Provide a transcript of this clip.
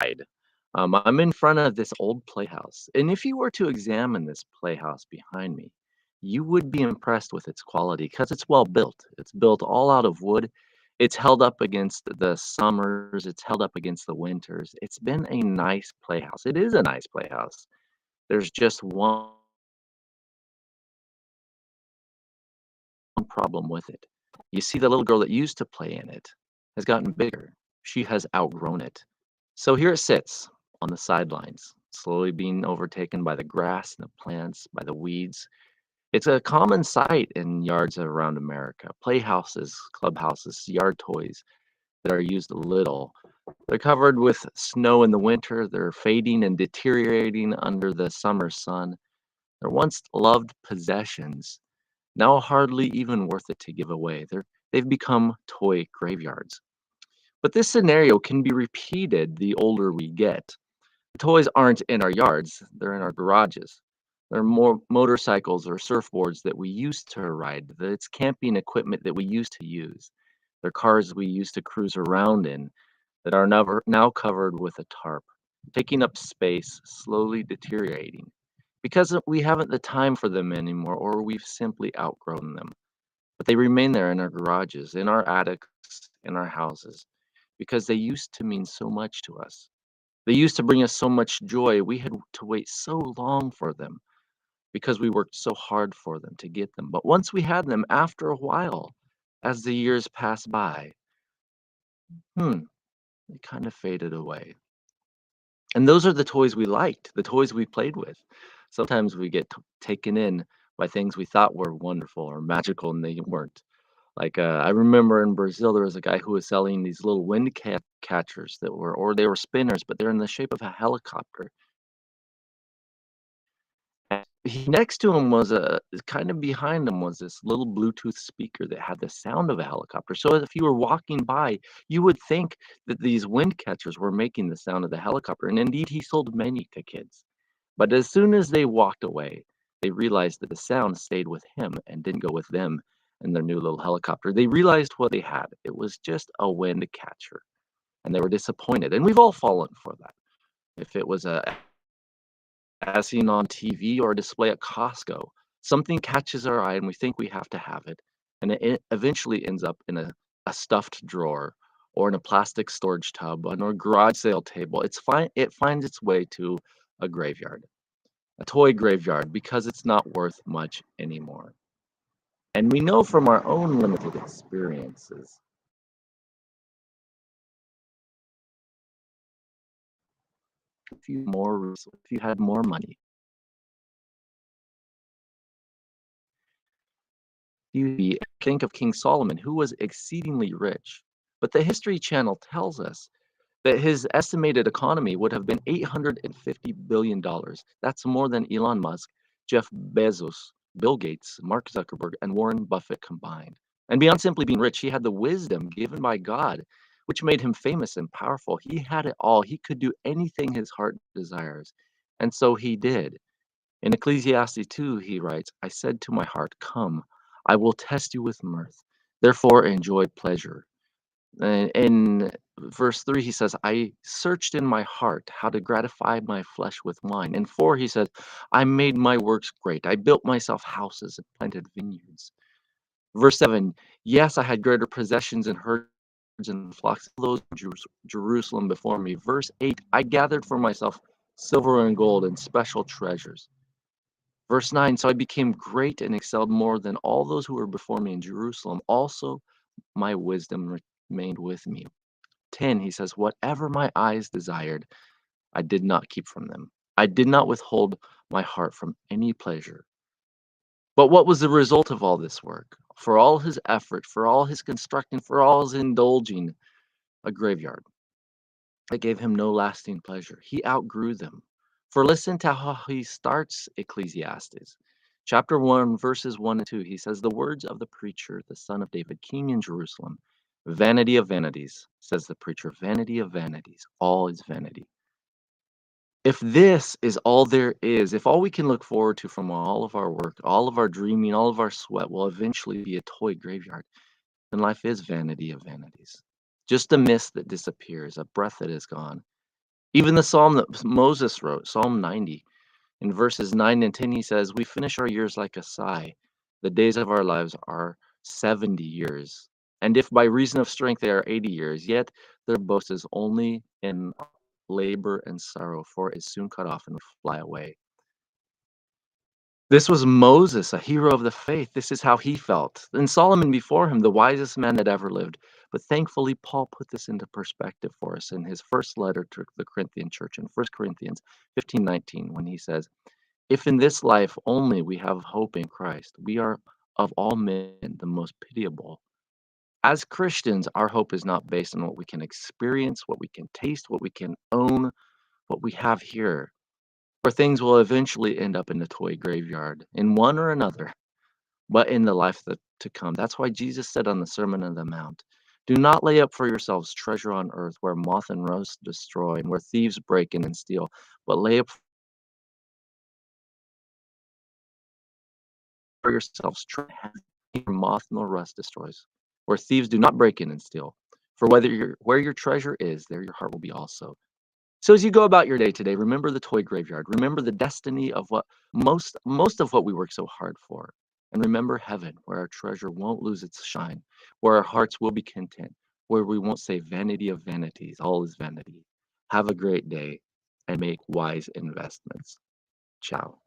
I'm in front of this old playhouse, and if you were to examine this playhouse behind me, you would be impressed with its quality because it's well built. It's built all out of wood. It's held up against the summers. It's held up against the winters. It's been a nice playhouse. It is a nice playhouse. There's just one problem with it. You see, the little girl that used to play in it has gotten bigger. She has outgrown it. So here it sits on the sidelines, slowly being overtaken by the grass and the plants, by the weeds. It's a common sight in yards around America, playhouses, clubhouses, yard toys that are used little. They're covered with snow in the winter, they're fading and deteriorating under the summer sun. They're once loved possessions, now hardly even worth it to give away. They've become toy graveyards. But this scenario can be repeated the older we get. Toys aren't in our yards, they're in our garages. They're more motorcycles or surfboards that we used to ride. It's camping equipment that we used to use. They're cars we used to cruise around in that are now covered with a tarp, taking up space, slowly deteriorating. Because we haven't the time for them anymore, or we've simply outgrown them. But they remain there in our garages, in our attics, in our houses, because they used to mean so much to us. They used to bring us so much joy. We had to wait so long for them because we worked so hard for them to get them. But once we had them, after a while, as the years passed by, hmm, they kind of faded away. And those are the toys we liked, the toys we played with. Sometimes we get taken in by things we thought were wonderful or magical and they weren't. Like, I remember in Brazil, there was a guy who was selling these little catchers that were, or they were spinners, but they're in the shape of a helicopter. Next to him was kind of behind him was this little Bluetooth speaker that had the sound of a helicopter. So if you were walking by, you would think that these wind catchers were making the sound of the helicopter. And indeed, he sold many to kids. But as soon as they walked away, they realized that the sound stayed with him and didn't go with them and their new little helicopter. They realized what they had. It was just a wind catcher. And they were disappointed. And we've all fallen for that. If it was as seen on TV or a display at Costco. Something catches our eye and we think we have to have it. And it eventually ends up in a stuffed drawer or in a plastic storage tub on a garage sale table. It finds its way to a graveyard, a toy graveyard, because it's not worth much anymore. And we know from our own limited experiences, if you had more money, you think of King Solomon, who was exceedingly rich. But the History Channel tells us that his estimated economy would have been $850 billion. That's more than Elon Musk, Jeff Bezos, Bill Gates, Mark Zuckerberg, and Warren Buffett combined. And beyond simply being rich, he had the wisdom given by God, which made him famous and powerful. He had it all. He could do anything his heart desires. And so he did. In Ecclesiastes 2, he writes, I said to my heart, come, I will test you with mirth. Therefore, enjoy pleasure. And in verse 3, he says, I searched in my heart how to gratify my flesh with wine. And 4, he says, I made my works great. I built myself houses and planted vineyards. Verse 7, yes, I had greater possessions and herds and flocks, those in Jerusalem before me. Verse 8, I gathered for myself silver and gold and special treasures. Verse 9, so I became great and excelled more than all those who were before me in Jerusalem. Also, my wisdom remained with me. 10, he says, whatever my eyes desired, I did not keep from them. I did not withhold my heart from any pleasure. But what was the result of all this work? For all his effort, for all his constructing, for all his indulging, a graveyard. It gave him no lasting pleasure. He outgrew them. For listen to how he starts Ecclesiastes. Chapter 1, verses 1 and 2, he says, the words of the preacher, the son of David, king in Jerusalem. Vanity of vanities, says the preacher, vanity of vanities, all is vanity. If this is all there is, if all we can look forward to from all of our work, all of our dreaming, all of our sweat will eventually be a toy graveyard, then life is vanity of vanities. Just a mist that disappears, a breath that is gone. Even the psalm that Moses wrote, Psalm 90, in verses 9 and 10, he says, "We finish our years like a sigh. The days of our lives are 70 years. And if by reason of strength they are 80 years, yet their boast is only in labor and sorrow, for it is soon cut off and we fly away." This was Moses, a hero of the faith. This is how he felt. And Solomon before him, the wisest man that ever lived. But thankfully, Paul put this into perspective for us in his first letter to the Corinthian church in 1 Corinthians 15:19, when he says, "If in this life only we have hope in Christ, we are of all men the most pitiable." As Christians, our hope is not based on what we can experience, what we can taste, what we can own, what we have here, where things will eventually end up in the toy graveyard in one or another, but in the life to come. That's why Jesus said on the Sermon on the Mount, "Do not lay up for yourselves treasure on earth where moth and rust destroy and where thieves break in and steal, but lay up for yourselves treasure in heaven where moth nor rust destroys, where thieves do not break in and steal. For where your treasure is, there your heart will be also." So as you go about your day today, remember the toy graveyard. Remember the destiny of what most of what we work so hard for. And remember heaven, where our treasure won't lose its shine, where our hearts will be content, where we won't say vanity of vanities, all is vanity. Have a great day and make wise investments. Ciao.